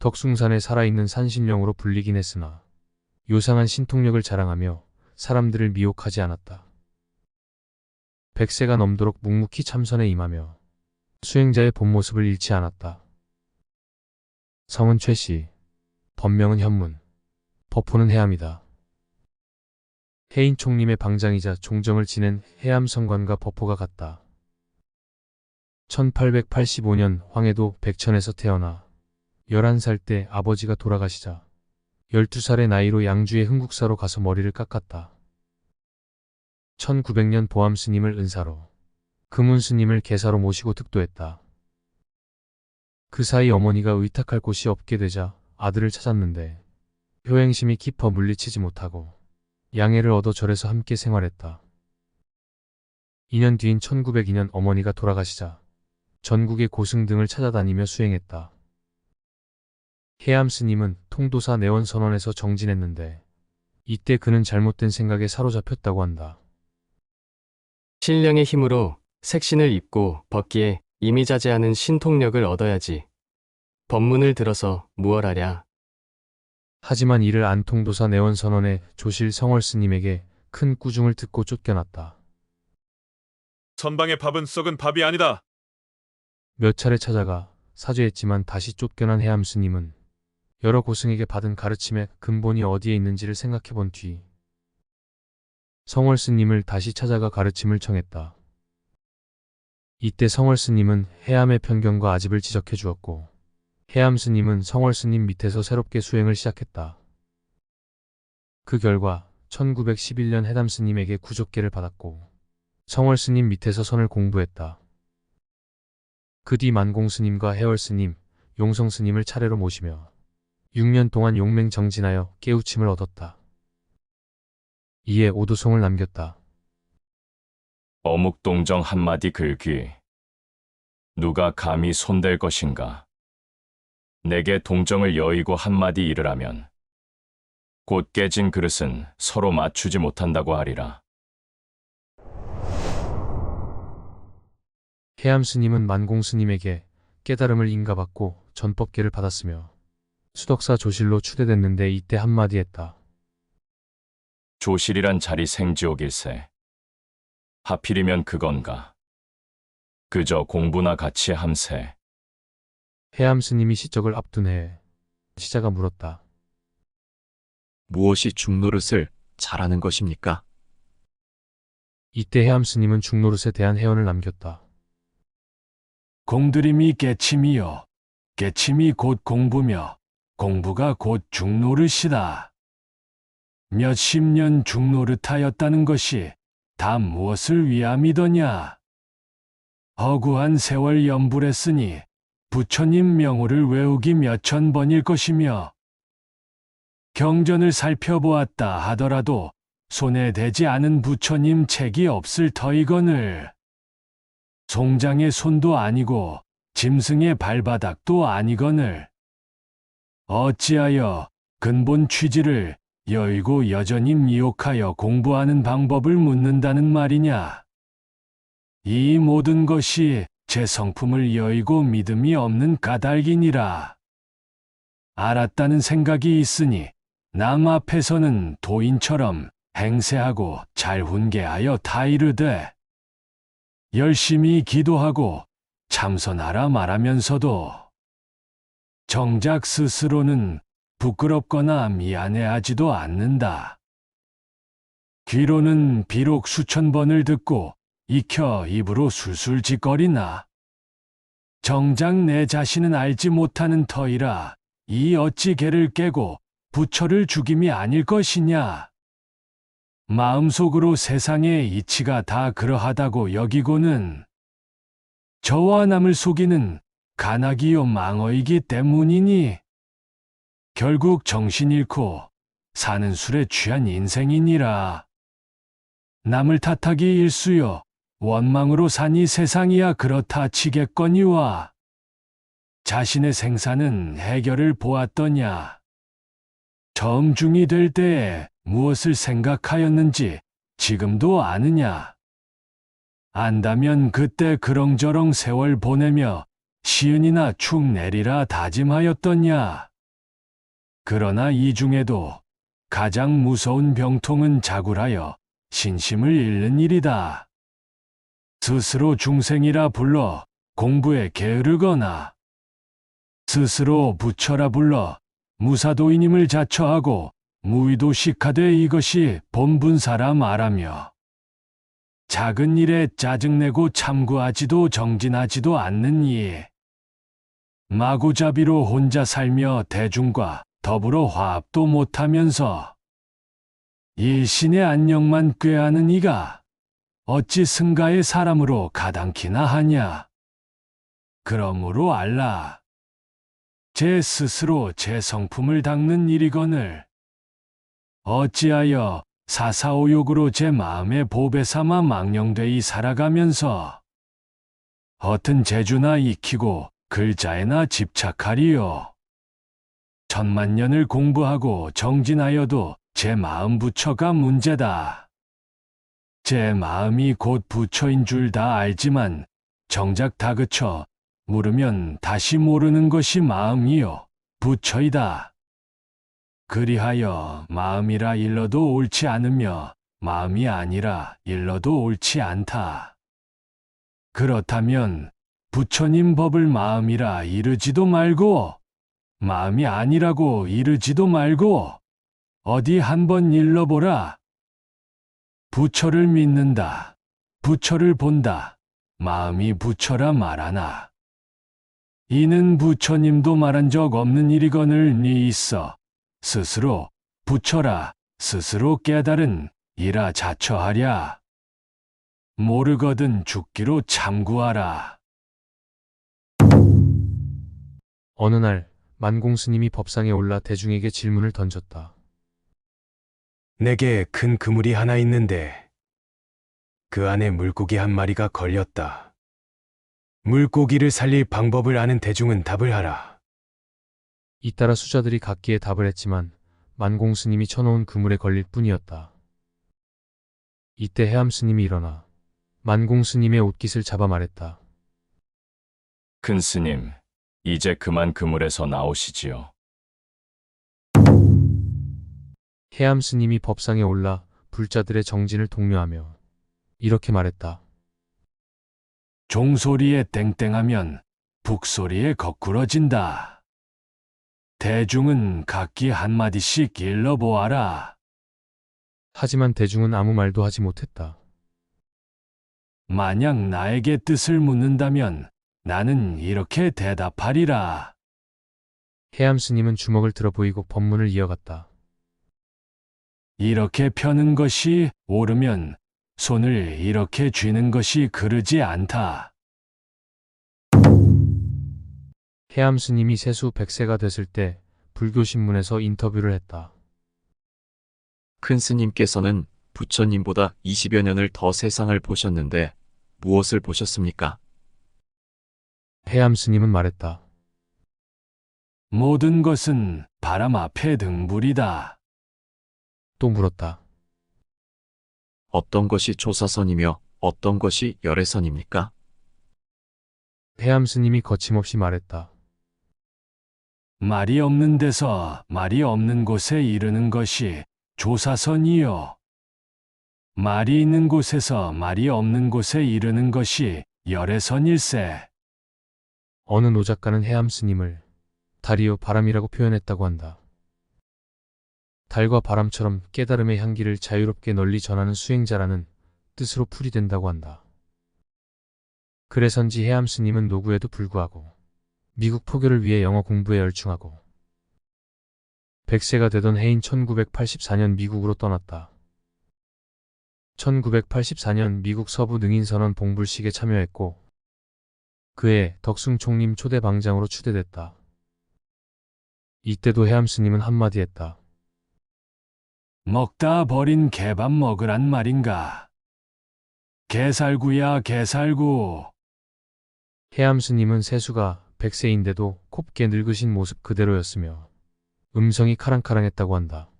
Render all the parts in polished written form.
덕숭산에 살아있는 산신령으로 불리긴 했으나 요상한 신통력을 자랑하며 사람들을 미혹하지 않았다. 100세가 넘도록 묵묵히 참선에 임하며 수행자의 본 모습을 잃지 않았다. 성은 최씨, 법명은 현문, 법호는 해암이다. 해인총림의 방장이자 종정을 지낸 해암성관과 법호가 같다. 1885년 황해도 백천에서 태어나 11살 때 아버지가 돌아가시자 12살의 나이로 양주의 흥국사로 가서 머리를 깎았다. 1900년 보암스님을 은사로, 금운스님을 계사로 모시고 득도했다. 그 사이 어머니가 의탁할 곳이 없게 되자 아들을 찾았는데 효행심이 깊어 물리치지 못하고 양해를 얻어 절에서 함께 생활했다. 2년 뒤인 1902년 어머니가 돌아가시자 전국의 고승 등을 찾아다니며 수행했다. 해암스님은 통도사 내원선원에서 정진했는데 이때 그는 잘못된 생각에 사로잡혔다고 한다. 신령의 힘으로 색신을 입고 벗기에 이미자제하는 신통력을 얻어야지. 법문을 들어서 무얼 하랴. 하지만 이를 안통도사 내원선원의 조실 성월스님에게 큰 꾸중을 듣고 쫓겨났다. 선방의 밥은 썩은 밥이 아니다. 몇 차례 찾아가 사죄했지만 다시 쫓겨난 해암스님은 여러 고승에게 받은 가르침의 근본이 어디에 있는지를 생각해 본 뒤 성월스님을 다시 찾아가 가르침을 청했다. 이때 성월스님은 해암의 편견과 아집을 지적해 주었고 해암스님은 성월스님 밑에서 새롭게 수행을 시작했다. 그 결과 1911년 해담스님에게 구족계를 받았고 성월스님 밑에서 선을 공부했다. 그 뒤 만공스님과 해월스님, 용성스님을 차례로 모시며 6년 동안 용맹정진하여 깨우침을 얻었다. 이에 오도송을 남겼다. 어묵동정 한마디 글귀. 누가 감히 손댈 것인가. 내게 동정을 여의고 한마디 이르라면 곧 깨진 그릇은 서로 맞추지 못한다고 하리라. 해암스님은 만공스님에게 깨달음을 인가받고 전법계를 받았으며 수덕사 조실로 추대됐는데 이때 한마디 했다. 조실이란 자리 생지옥일세. 하필이면 그건가. 그저 공부나 같이 함세. 해암스님이 시적을 앞둔 해에 시자가 물었다. 무엇이 중노릇을 잘하는 것입니까? 이때 해암스님은 중노릇에 대한 해언을 남겼다. 공들임이 깨침이요. 깨침이 곧 공부며 공부가 곧 중노릇이다. 몇십 년 중노릇하였다는 것이 다 무엇을 위함이더냐. 허구한 세월 염불했으니 부처님 명호를 외우기 몇천 번일 것이며 경전을 살펴보았다 하더라도 손에 대지 않은 부처님 책이 없을 터이거늘. 송장의 손도 아니고 짐승의 발바닥도 아니거늘. 어찌하여 근본 취지를 여의고 여전히 미혹하여 공부하는 방법을 묻는다는 말이냐. 이 모든 것이 제 성품을 여의고 믿음이 없는 까닭이니라. 알았다는 생각이 있으니 남 앞에서는 도인처럼 행세하고 잘 훈계하여 다 이르되 열심히 기도하고 참선하라 말하면서도 정작 스스로는 부끄럽거나 미안해하지도 않는다. 귀로는 비록 수천 번을 듣고 익혀 입으로 술술짓거리나 정작 내 자신은 알지 못하는 터이라 이 어찌 개를 깨고 부처를 죽임이 아닐 것이냐. 마음속으로 세상의 이치가 다 그러하다고 여기고는 저와 남을 속이는 간악이요 망어이기 때문이니 결국 정신 잃고 사는 술에 취한 인생이니라. 남을 탓하기 일수요 원망으로 사니 세상이야 그렇다 치겠거니와 자신의 생사는 해결을 보았더냐. 점중이 될 때에 무엇을 생각하였는지 지금도 아느냐. 안다면 그때 그렁저렁 세월 보내며 시은이나 축 내리라 다짐하였더냐. 그러나 이 중에도 가장 무서운 병통은 자굴하여 신심을 잃는 일이다. 스스로 중생이라 불러 공부에 게으르거나 스스로 부처라 불러 무사도인임을 자처하고 무의도식하되 이것이 본분사라 말하며 작은 일에 짜증내고 참구하지도 정진하지도 않는 이 마구잡이로 혼자 살며 대중과 더불어 화합도 못하면서 일신의 안녕만 꾀하는 이가 어찌 승가의 사람으로 가당키나 하냐. 그러므로 알라. 제 스스로 제 성품을 닦는 일이거늘 어찌하여 사사오욕으로 제 마음의 보배 삼아 망령되이 살아가면서 허튼 재주나 익히고 글자에나 집착하리요. 천만년을 공부하고 정진하여도 제 마음 부처가 문제다. 제 마음이 곧 부처인 줄 다 알지만 정작 다그쳐 물으면 다시 모르는 것이 마음이요 부처이다. 그리하여 마음이라 일러도 옳지 않으며 마음이 아니라 일러도 옳지 않다. 그렇다면 부처님 법을 마음이라 이르지도 말고 마음이 아니라고 이르지도 말고 어디 한번 일러보라. 부처를 믿는다. 부처를 본다. 마음이 부처라 말하나. 이는 부처님도 말한 적 없는 일이거늘 니 있어. 스스로 부처라 스스로 깨달은 이라 자처하랴. 모르거든 죽기로 참구하라. 어느 날 만공 스님이 법상에 올라 대중에게 질문을 던졌다. 내게 큰 그물이 하나 있는데 그 안에 물고기 한 마리가 걸렸다. 물고기를 살릴 방법을 아는 대중은 답을 하라. 잇따라 수자들이 각기의 답을 했지만 만공 스님이 쳐놓은 그물에 걸릴 뿐이었다. 이때 해암 스님이 일어나 만공 스님의 옷깃을 잡아 말했다. 큰 스님, 이제 그만 그물에서 나오시지요. 해암 스님이 법상에 올라 불자들의 정진을 독려하며 이렇게 말했다. 종소리에 땡땡하면 북소리에 거꾸러진다. 대중은 각기 한마디씩 일러보아라. 하지만 대중은 아무 말도 하지 못했다. 만약 나에게 뜻을 묻는다면 나는 이렇게 대답하리라. 해암 스님은 주먹을 들어 보이고 법문을 이어갔다. 이렇게 펴는 것이 옳으면 손을 이렇게 쥐는 것이 그르지 않다. 해암 스님이 세수 100세가 됐을 때 불교신문에서 인터뷰를 했다. 큰 스님께서는 부처님보다 20여 년을 더 세상을 보셨는데 무엇을 보셨습니까? 해암 스님은 말했다. 모든 것은 바람 앞에 등불이다. 또 물었다. 어떤 것이 조사선이며 어떤 것이 열애선입니까? 해암 스님이 거침없이 말했다. 말이 없는 데서 말이 없는 곳에 이르는 것이 조사선이요. 말이 있는 곳에서 말이 없는 곳에 이르는 것이 열애선일세. 어느 노작가는 해암 스님을 달이요 바람이라고 표현했다고 한다. 달과 바람처럼 깨달음의 향기를 자유롭게 널리 전하는 수행자라는 뜻으로 풀이된다고 한다. 그래서인지 해암 스님은 노구에도 불구하고 미국 포교를 위해 영어 공부에 열중하고 100세가 되던 해인 1984년 미국으로 떠났다. 1984년 미국 서부 능인선언 봉불식에 참여했고 그해 덕숭 총림 초대 방장으로 추대됐다. 이때도 해암 스님은 한마디 했다. 먹다 버린 개밥 먹으란 말인가. 개살구야 개살구. 해암 스님은 세수가 100세인데도 곱게 늙으신 모습 그대로였으며 음성이 카랑카랑했다고 한다.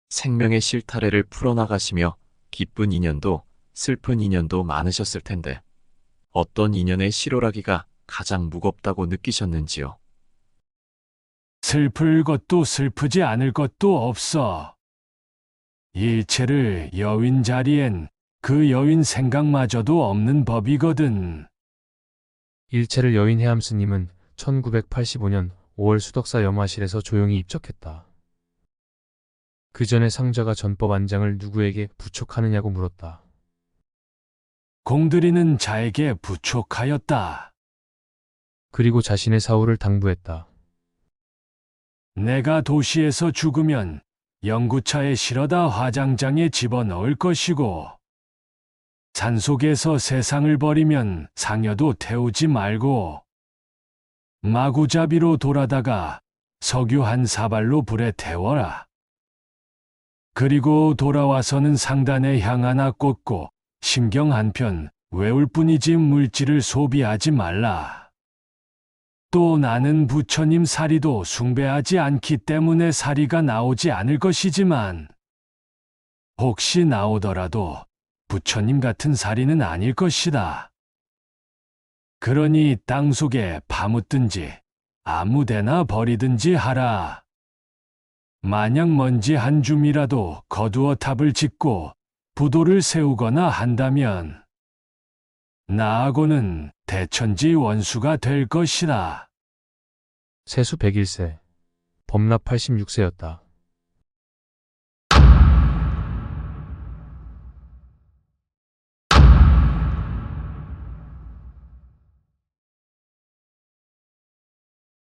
생명의 실타래를 풀어나가시며 기쁜 인연도 슬픈 인연도 많으셨을 텐데 어떤 인연의 실오라기가 가장 무겁다고 느끼셨는지요? 슬플 것도 슬프지 않을 것도 없어. 일체를 여윈 자리엔 그 여윈 생각마저도 없는 법이거든. 일체를 여인 해암 스님은 1985년 5월 수덕사 염화실에서 조용히 입적했다. 그 전에 상자가 전법 안장을 누구에게 부촉하느냐고 물었다. 공들이는 자에게 부촉하였다. 그리고 자신의 사후를 당부했다. 내가 도시에서 죽으면 영구차에 실어다 화장장에 집어넣을 것이고, 산속에서 세상을 버리면 상여도 태우지 말고, 마구잡이로 돌아다가 석유 한 사발로 불에 태워라. 그리고 돌아와서는 상단에 향 하나 꽂고 심경 한 편 외울 뿐이지 물질을 소비하지 말라. 또 나는 부처님 사리도 숭배하지 않기 때문에 사리가 나오지 않을 것이지만, 혹시 나오더라도 부처님 같은 사리는 아닐 것이다. 그러니 땅속에 파묻든지 아무데나 버리든지 하라. 만약 먼지 한 줌이라도 거두어 탑을 짓고 부도를 세우거나 한다면 나하고는 대천지 원수가 될 것이다. 세수 101세, 법납 86세였다.